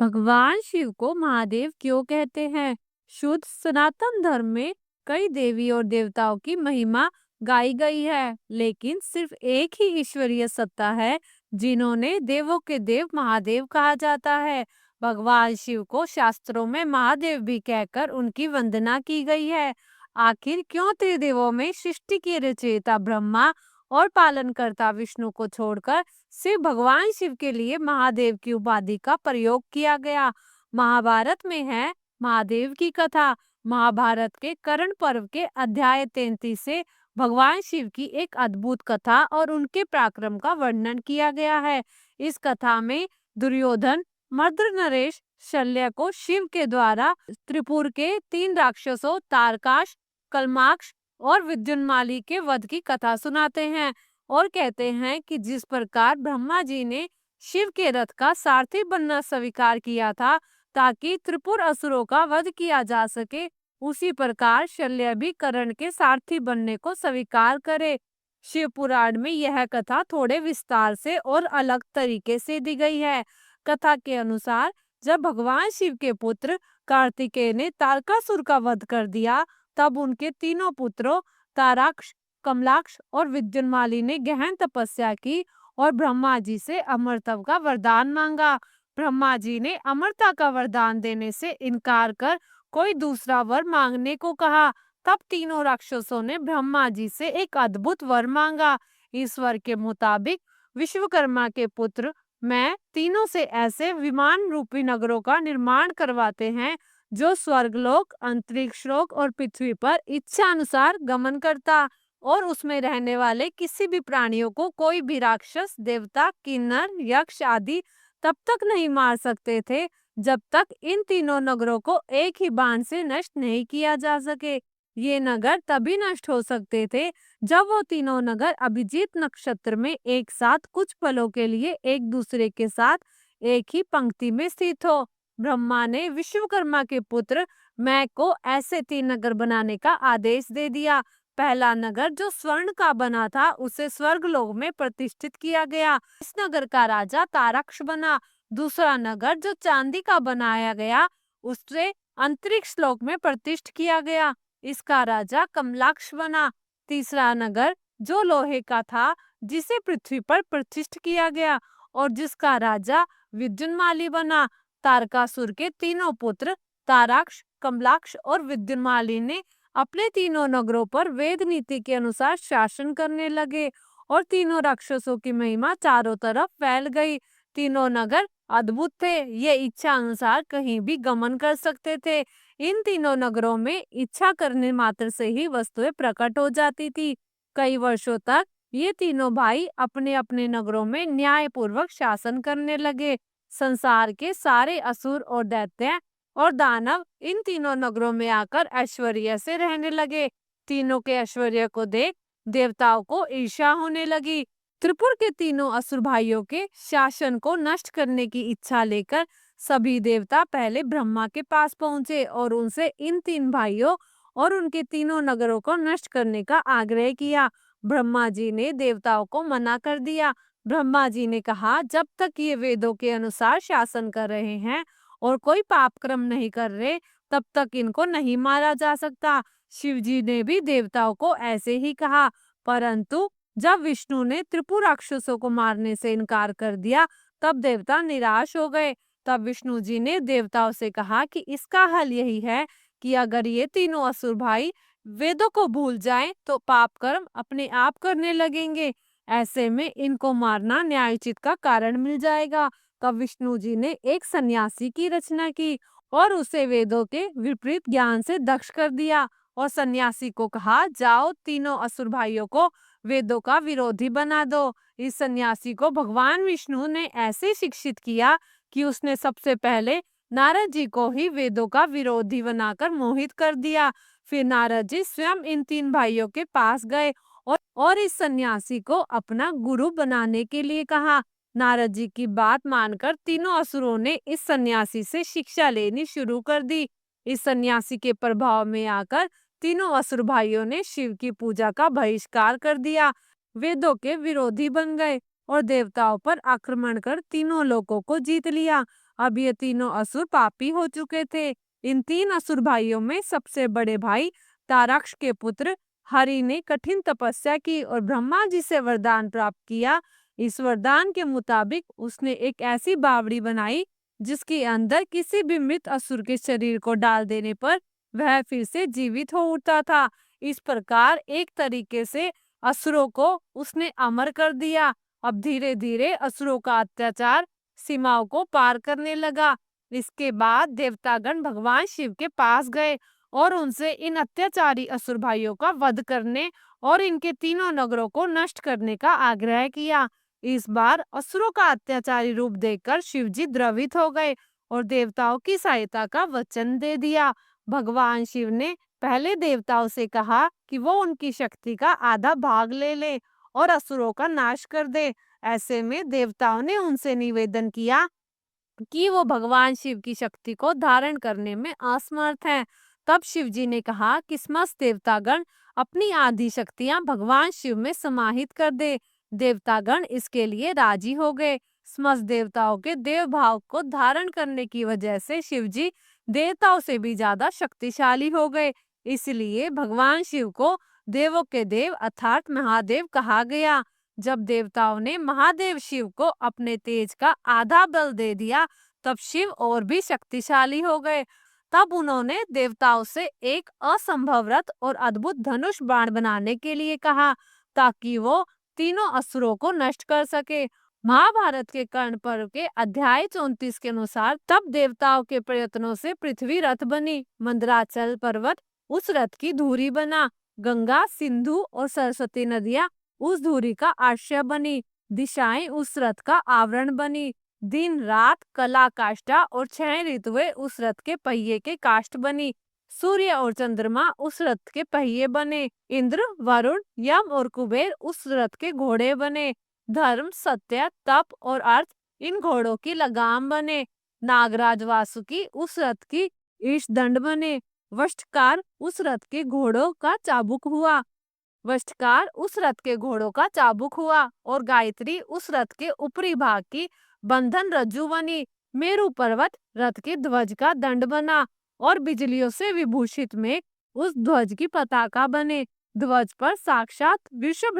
भगवान शिव को महादेव क्यों कहते हैं? शुद्ध सनातन धर्म में कई देवी और देवताओं की महिमा गाई गई है, लेकिन सिर्फ एक ही ईश्वरीय सत्ता है जिन्होंने देवों के देव महादेव कहा जाता है। भगवान शिव को शास्त्रों में महादेव भी कहकर उनकी वंदना की गई है। आखिर क्यों त्रिदेवों में सृष्टि के रचयिता ब्रह्मा और पालनकर्ता विष्णु को छोड़कर सिर्फ भगवान शिव के लिए महादेव की उपाधि का प्रयोग किया गया? महाभारत में है महादेव की कथा। महाभारत के कर्ण पर्व के अध्याय 33 से भगवान शिव की एक अद्भुत कथा और उनके पराक्रम का वर्णन किया गया है। इस कथा में दुर्योधन मर्द नरेश शल्य को शिव के द्वारा त्रिपुर के 3 राक्षसों तारकाश, कल्माक्ष और विद्युन्माली के वध की कथा सुनाते हैं और कहते हैं कि जिस प्रकार ब्रह्मा जी ने शिव के रथ का सारथी बनना स्वीकार किया था ताकि त्रिपुर असुरों का वध किया जा सके, उसी प्रकार शल्य भी कर्ण के सारथी बनने को स्वीकार करे। शिव पुराण में यह कथा थोड़े विस्तार से और अलग तरीके से दी गई है। कथा के अनुसार जब भगवान शिव के पुत्र कार्तिकेय ने तारकासुर का वध कर दिया, तब उनके तीनों पुत्रों ताराक्ष, कमलाक्ष और विद्युन्माली ने गहन तपस्या की और ब्रह्मा जी से अमरत्व का वरदान मांगा। ब्रह्मा जी ने अमरता का वरदान देने से इनकार कर कोई दूसरा वर मांगने को कहा। तब तीनों राक्षसों ने ब्रह्मा जी से एक अद्भुत वर मांगा। इस वर के मुताबिक विश्वकर्मा के पुत्र मैं तीनों से ऐसे विमान रूपी नगरों का निर्माण करवाते हैं जो स्वर्गलोक, अंतरिक्ष लोक और पृथ्वी पर इच्छा अनुसार गमन करता और उसमें रहने वाले किसी भी प्राणियों को कोई भी राक्षस, देवता, किन्नर, यक्ष आदि तब तक नहीं मार सकते थे जब तक इन तीनों नगरों को एक ही बाण से नष्ट नहीं किया जा सके। ये नगर तभी नष्ट हो सकते थे जब वो तीनों नगर अभिजीत नक्षत्र में एक साथ कुछ पलों के लिए एक दूसरे के साथ एक ही पंक्ति में स्थित हो। ब्रह्मा ने विश्वकर्मा के पुत्र मैं को ऐसे 3 नगर बनाने का आदेश दे दिया। पहला नगर जो स्वर्ण का बना था उसे स्वर्गलोक में प्रतिष्ठित किया गया। इस नगर का राजा तारक्ष बना। दूसरा नगर जो चांदी का बनाया गया उसे अंतरिक्ष लोक में प्रतिष्ठित किया गया। इसका राजा कमलाक्ष बना। तीसरा नगर जो लोहे का था जिसे पृथ्वी पर प्रतिष्ठित किया गया और जिसका राजा विद्युन्माली बना। तारकासुर के तीनों पुत्र ताराक्ष, कमलाक्ष और विद्युन्माली ने अपने तीनों नगरों पर वेद नीति के अनुसार शासन करने लगे और तीनों राक्षसों की महिमा चारों तरफ फैल गई। तीनों नगर अद्भुत थे। ये इच्छा अनुसार कहीं भी गमन कर सकते थे। इन तीनों नगरों में इच्छा करने मात्र से ही वस्तुएं प्रकट हो जाती थी। कई वर्षों तक ये तीनों भाई अपने अपने नगरों में न्यायपूर्वक शासन करने लगे। संसार के सारे असुर और दैत्य और दानव इन तीनों नगरों में आकर ऐश्वर्य से रहने लगे। तीनों के ऐश्वर्य को देख देवताओं को ईर्ष्या होने लगी। त्रिपुर के तीनों असुर भाइयों के शासन को नष्ट करने की इच्छा लेकर सभी देवता पहले ब्रह्मा के पास पहुंचे और उनसे इन 3 भाइयों और उनके तीनों नगरों को नष्ट करने का आग्रह किया। ब्रह्मा जी ने देवताओं को मना कर दिया। ब्रह्मा जी ने कहा जब तक ये वेदों के अनुसार शासन कर रहे हैं और कोई पाप कर्म नहीं कर रहे तब तक इनको नहीं मारा जा सकता। शिव जी ने भी देवताओं को ऐसे ही कहा, परंतु जब विष्णु ने त्रिपुर राक्षसों को मारने से इनकार कर दिया तब देवता निराश हो गए। तब विष्णु जी ने देवताओं से कहा कि इसका हल यही है कि अगर ये तीनों असुर भाई वेदों को भूल जाएं तो पाप कर्म अपने आप करने लगेंगे। ऐसे में इनको मारना न्यायोचित का कारण मिल जाएगा। तब विष्णु जी ने एक सन्यासी की रचना की और उसे वेदों के विपरीत ज्ञान से दक्ष कर दिया और सन्यासी को कहा जाओ तीनों असुर भाइयों को वेदों का विरोधी बना दो। इस सन्यासी को भगवान विष्णु ने ऐसे शिक्षित किया कि उसने सबसे पहले नारद जी को ही वेदों का विरोधी बनाकर मोहित कर दिया। फिर नारद जी स्वयं इन 3 भाइयों के पास गए और इस सन्यासी को अपना गुरु बनाने के लिए कहा। नारद जी की बात मानकर तीनों असुरों ने इस सन्यासी से शिक्षा लेनी शुरू कर दी। इस सन्यासी के प्रभाव में आकर तीनों असुर भाइयों ने शिव की पूजा का बहिष्कार कर दिया, वेदों के विरोधी बन गए और देवताओं पर आक्रमण कर तीनों लोकों को जीत लिया। अब ये तीनों असुर पापी हो चुके थे। इन 3 असुर भाइयों में सबसे बड़े भाई तारक्ष के पुत्र हरि ने कठिन तपस्या की और ब्रह्मा जी से वरदान प्राप्त किया। इस वरदान के मुताबिक उसने एक ऐसी बावड़ी बनाई जिसके अंदर किसी भी मृत असुर के शरीर को डाल देने पर वह फिर से जीवित हो उठता था। इस प्रकार एक तरीके से असुरों को उसने अमर कर दिया। अब धीरे धीरे असुरों का अत्याचार सीमाओं को पार करने लगा। इसके बाद देवतागण भगवान शिव के पास गए और उनसे इन अत्याचारी असुर भाइयों का वध करने और इनके तीनों नगरों को नष्ट करने का आग्रह किया। इस बार असुरों का अत्याचारी रूप देखकर शिव जी द्रवित हो गए और देवताओं की सहायता का वचन दे दिया। भगवान शिव ने पहले देवताओं से कहा कि वो उनकी शक्ति का आधा भाग ले ले और असुरों का नाश कर दे। ऐसे में देवताओं ने उनसे निवेदन किया कि वो भगवान शिव की शक्ति को धारण करने में असमर्थ हैं। तब शिव जी ने कहा कि समस्त देवतागण अपनी आधी शक्तियां भगवान शिव में समाहित कर दे। देवतागण इसके लिए राजी हो गए। समस्त देवताओं के देव भाव को धारण करने की वजह से शिव जी देवताओं से भी ज्यादा शक्तिशाली हो गए। इसलिए भगवान शिव को देवों के देव अर्थात महादेव कहा गया। जब देवताओं ने महादेव शिव को अपने तेज का आधा बल दे दिया तब शिव और भी शक्तिशाली हो गए। तब उन्होंने देवताओं से एक असंभव रथ और अद्भुत धनुष बाण बनाने के लिए कहा ताकि वो तीनों असुरों को नष्ट कर सके। महाभारत के कर्ण पर्व के अध्याय 34 के अनुसार तब देवताओं के प्रयत्नों से पृथ्वी रथ बनी। मंदराचल पर्वत उस रथ की धुरी बना। गंगा, सिंधु और सरस्वती नदियां उस धुरी का आश्रय बनी। दिशाएं उस रथ का आवरण बनी। दिन रात कला काष्ठा और 6 ऋतुएं उस रथ के पहिए के काष्ठ बनी। सूर्य और चंद्रमा उस रथ के पहिए बने। इंद्र, वरुण, यम और कुबेर उस रथ के घोड़े बने। धर्म, सत्य, तप और अर्थ इन घोड़ों की लगाम बने। नागराज वासुकी उस रथ की ईश दंड बने। वष्टकार उस रथ के घोड़ों का चाबुक हुआ। वष्टकार उस रथ के घोड़ों का चाबुक हुआ और गायत्री उस रथ के ऊपरी भाग की बंधन रज्जु बनी। मेरु पर्वत रथ के ध्वज का दंड बना और बिजलियों से विभूषित में उस ध्वज की पताका बने। ध्वज पर साक्षात ऋषभ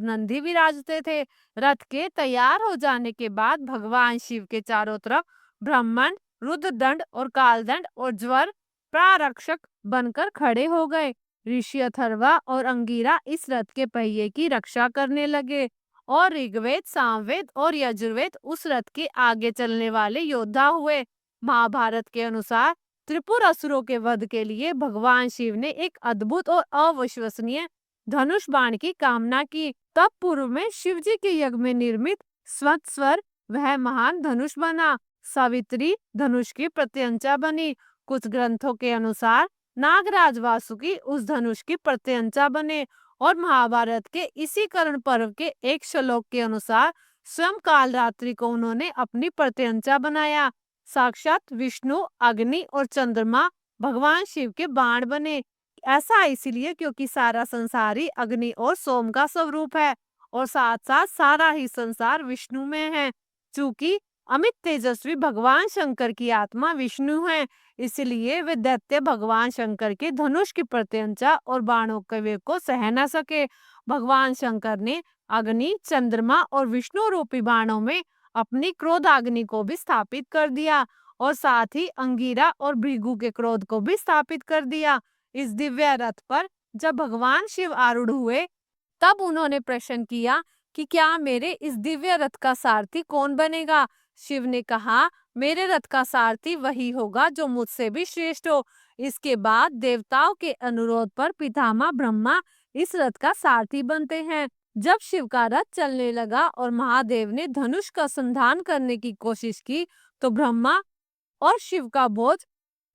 नंदी विराजते थे। रथ के तैयार हो जाने के बाद भगवान शिव के चारों तरफ ब्रह्मांड, रुद्रदंड और कालदंड और ज्वर प्रारक्षक बनकर खड़े हो गए। ऋषि अथर्वा और अंगिरा इस रथ के पहिए की रक्षा करने लगे और ऋग्वेद, सामवेद और यजुर्वेद उस रथ के आगे चलने वाले योद्धा हुए। महाभारत के अनुसार त्रिपुर असुरों के वध के लिए भगवान शिव ने एक अद्भुत और अविश्वसनीय धनुष बाण की कामना की। तब पूर्व में शिव जी के यज्ञ में निर्मित स्वतस्वर वह महान धनुष बना। सावित्री धनुष की प्रत्यंचा बनी। कुछ ग्रंथों के अनुसार नागराज वासुकी उस धनुष की प्रत्यंचा बने और महाभारत के इसी कर्ण पर्व के एक श्लोक के अनुसार स्वयं कालरात्रि को उन्होंने अपनी प्रत्यंचा बनाया। साक्षात विष्णु, अग्नि और चंद्रमा भगवान शिव के बाण बने। ऐसा इसलिए क्योंकि सारा संसार ही अग्नि और सोम का स्वरूप है और साथ साथ सारा ही संसार विष्णु में है। चूंकि अमित तेजस्वी भगवान शंकर की आत्मा विष्णु है, इसलिए वे दैत्य भगवान शंकर के धनुष की प्रत्यंचा और बाणों के वेग को सह न सके। भगवान शंकर ने अग्नि, चंद्रमा और विष्णु रूपी बाणों में अपनी क्रोधाग्नि को भी स्थापित कर दिया और साथ ही अंगिरा और भृगु के क्रोध को भी स्थापित कर दिया। इस दिव्य रथ पर जब भगवान शिव आरूढ़ हुए तब उन्होंने प्रश्न किया कि क्या मेरे इस दिव्य रथ का सारथी कौन बनेगा। शिव ने कहा, मेरे रथ का सारथी वही होगा जो मुझसे भी श्रेष्ठ हो। इसके बाद देवताओं के अनुरोध पर पितामह ब्रह्मा इस रथ का सारथी बनते हैं। जब शिव का रथ चलने लगा और महादेव ने धनुष का संधान करने की कोशिश की तो ब्रह्मा और शिव का बोझ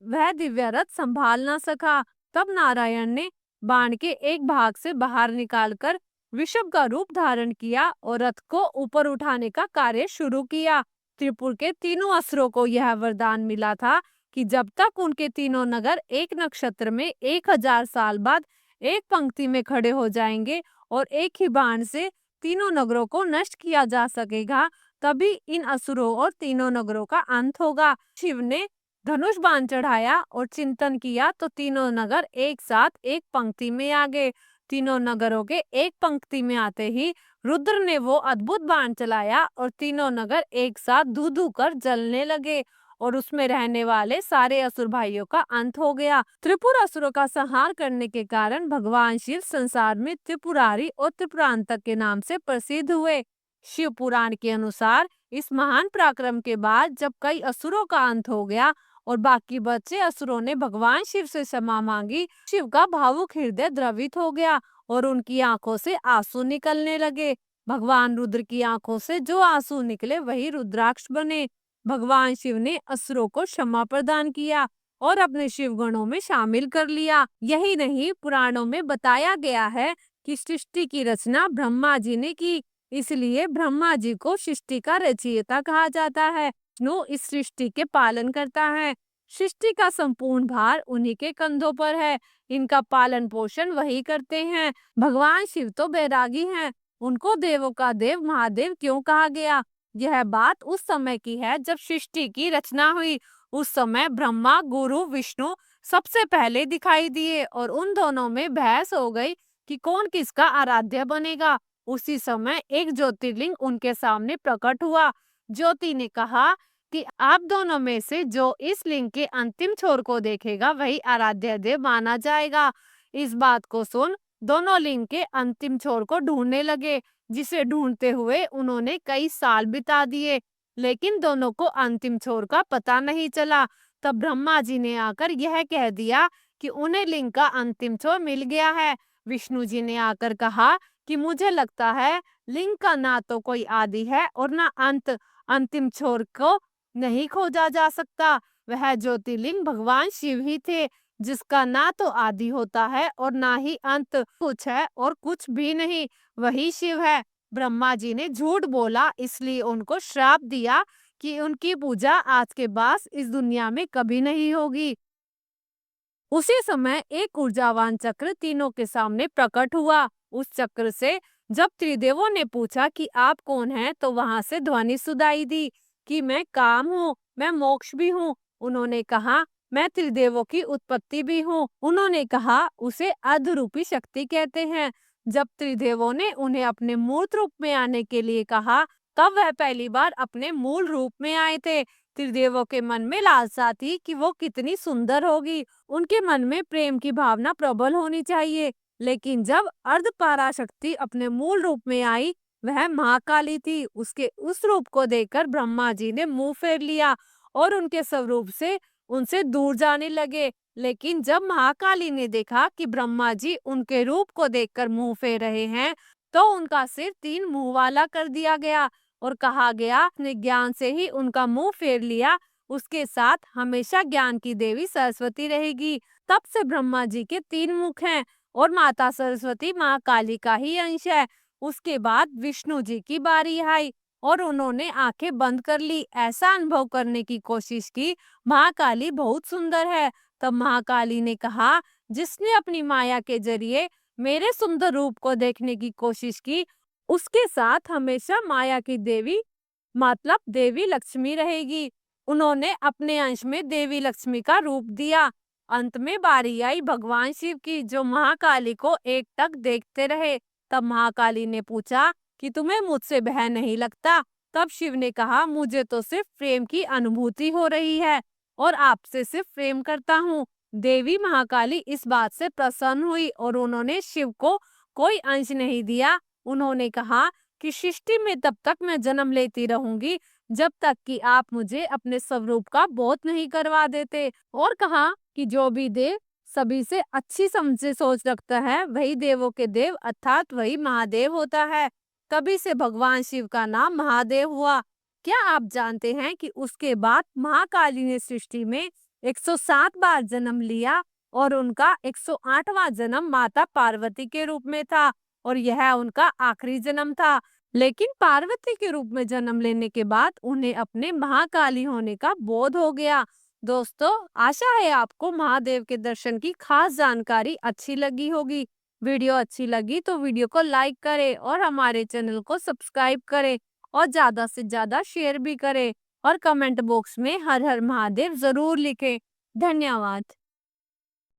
वह दिव्य रथ संभाल न सका। तब नारायण ने बाण के एक भाग से बाहर निकालकर वृषभ का रूप धारण किया और रथ को ऊपर उठाने का कार्य शुरू किया। त्रिपुर के तीनों असुरों को यह वरदान मिला था कि जब तक उनके तीनों नगर एक नक्षत्र में 1000 साल बाद एक पंक्ति में खड़े हो जाएंगे और एक ही बाण से तीनों नगरों को नष्ट किया जा सकेगा, तभी इन असुरों और तीनों नगरों का अंत होगा। शिव ने धनुष बाण चढ़ाया और चिंतन किया तो तीनों नगर एक साथ एक पंक्ति में आ गए। तीनों नगरों के एक पंक्ति में आते ही रुद्र ने वो अद्भुत बाण चलाया और तीनों नगर एक साथ धू धू कर जलने लगे और उसमें रहने वाले सारे असुर भाइयों का अंत हो गया। त्रिपुर असुरों का संहार करने के कारण भगवान शिव संसार में त्रिपुरारी और त्रिपुरांतक के नाम से प्रसिद्ध हुए। शिव पुराण के अनुसार इस महान पराक्रम के बाद जब कई असुरों का अंत हो गया और बाकी बचे असुरों ने भगवान शिव से क्षमा मांगी, शिव का भावुक हृदय द्रवित हो गया और उनकी आंखों से आंसू निकलने लगे। भगवान रुद्र की आंखों से जो आंसू निकले वही रुद्राक्ष बने। भगवान शिव ने असुरों को क्षमा प्रदान किया और अपने शिव गणों में शामिल कर लिया। यही नहीं, पुराणों में बताया गया है कि सृष्टि की रचना ब्रह्मा जी ने की, इसलिए ब्रह्मा जी को सृष्टि का रचयिता कहा जाता है। विष्णु इस सृष्टि के पालन करता है। सृष्टि का संपूर्ण भार उन्हीं के कंधों पर है। इनका पालन पोषण वही करते हैं। भगवान शिव तो बैरागी हैं। उनको देवों का देव महादेव क्यों कहा गया? यह बात उस समय की है जब सृष्टि की रचना हुई। उस समय ब्रह्मा गुरु विष्णु सबसे पहले दिखाई दिए और उन दोनों में बहस हो गई कि कौन किसका आराध्य बनेगा। उसी समय एक ज्योतिर्लिंग उनके सामने प्रकट हुआ। ज्योति ने कहा कि आप दोनों में से जो इस लिंग के अंतिम छोर को देखेगा वही आराध्य देव माना जाएगा। इस बात को सुन दोनों लिंग के अंतिम छोर को ढूंढने लगे, जिसे ढूंढते हुए उन्होंने कई साल बिता दिए, लेकिन दोनों को अंतिम छोर का पता नहीं चला। तब ब्रह्मा जी ने आकर यह कह दिया कि उन्हें लिंग का अंतिम छोर मिल गया है। विष्णु जी ने आकर कहा कि मुझे लगता है लिंग का ना तो कोई आदि है और ना अंत। अंतिम छोर को नहीं खोजा जा सकता। वह ज्योतिर्लिंग भगवान शिव ही थे, जिसका ना तो आदि होता है और ना ही अंत। कुछ है और कुछ भी नहीं, वही शिव है। ब्रह्मा जी ने झूठ बोला, इसलिए उनको श्राप दिया कि उनकी पूजा आज के बाद इस दुनिया में कभी नहीं होगी। उसी समय एक ऊर्जावान चक्र तीनों के सामने प्रकट हुआ। उस चक्र से जब त्रिदेवों ने पूछा कि आप कौन हैं, तो वहां से ध्वनि सुनाई दी कि मैं काम हूँ, मैं मोक्ष भी हूँ। उन्होंने कहा मैं त्रिदेवों की उत्पत्ति भी हूँ। उन्होंने कहा उसे अर्ध रूपी शक्ति कहते हैं। जब त्रिदेवों ने उन्हें अपने मूर्त रूप में आने के लिए कहा, तब वह पहली बार अपने मूल रूप में आए थे। त्रिदेवों के मन में लालसा थी कि वो कितनी सुंदर होगी। उनके मन में प्रेम की भावना प्रबल होनी चाहिए। लेकिन जब अर्ध पराशक्ति अपने मूल रूप में आई, वह महाकाली थी। उसके उस रूप को देखकर ब्रह्मा जी ने मुंह फेर लिया और उनके स्वरूप से उनसे दूर जाने लगे। लेकिन जब महाकाली ने देखा कि ब्रह्मा जी उनके रूप को देखकर मुंह फेर रहे हैं, तो उनका सिर 3 मुंह वाला कर दिया गया और कहा गया अपने ज्ञान से ही उनका मुंह फेर लिया, उसके साथ हमेशा ज्ञान की देवी सरस्वती रहेगी। तब से ब्रह्मा जी के 3 मुख हैं और माता सरस्वती माँ काली का ही अंश है। उसके बाद विष्णु जी की बारी आई और उन्होंने आंखें बंद कर ली। ऐसा अनुभव करने की कोशिश की महाकाली बहुत सुंदर है। तब महाकाली ने कहा जिसने अपनी माया के जरिए मेरे सुंदर रूप को देखने की कोशिश की, उसके साथ हमेशा माया की देवी मतलब देवी लक्ष्मी रहेगी। उन्होंने अपने अंश में देवी लक्ष्मी का रूप दिया। अंत में बारी आई भगवान शिव की, जो महाकाली को एकटक देखते रहे। तब महाकाली ने पूछा कि तुम्हें मुझसे भय नहीं लगता? तब शिव ने कहा मुझे तो सिर्फ प्रेम की अनुभूति हो रही है और आपसे सिर्फ प्रेम करता हूँ। देवी महाकाली इस बात से प्रसन्न हुई और उन्होंने शिव को कोई अंश नहीं दिया। उन्होंने कहा कि सृष्टि में तब तक मैं जन्म लेती रहूंगी जब तक कि आप मुझे अपने स्वरूप का बोध नहीं करवा देते। और कहा कि जो भी देव सभी से अच्छी समझ से सोच रखता है वही देवों के देव अर्थात वही महादेव होता है। तभी से भगवान शिव का नाम महादेव हुआ। क्या आप जानते हैं कि उसके बाद महाकाली ने सृष्टि में 107 बार जन्म लिया और उनका 108वां जन्म माता पार्वती के रूप में था और यह उनका आखिरी जन्म था। लेकिन पार्वती के रूप में जन्म लेने के बाद उन्हें अपने महाकाली होने का बोध हो गया। दोस्तों, आशा है आपको महादेव के दर्शन की खास जानकारी अच्छी लगी होगी। वीडियो अच्छी लगी तो वीडियो को लाइक करें और हमारे चैनल को सब्सक्राइब करें और ज्यादा से ज्यादा शेयर भी करें और कमेंट बॉक्स में हर हर महादेव जरूर लिखें। धन्यवाद।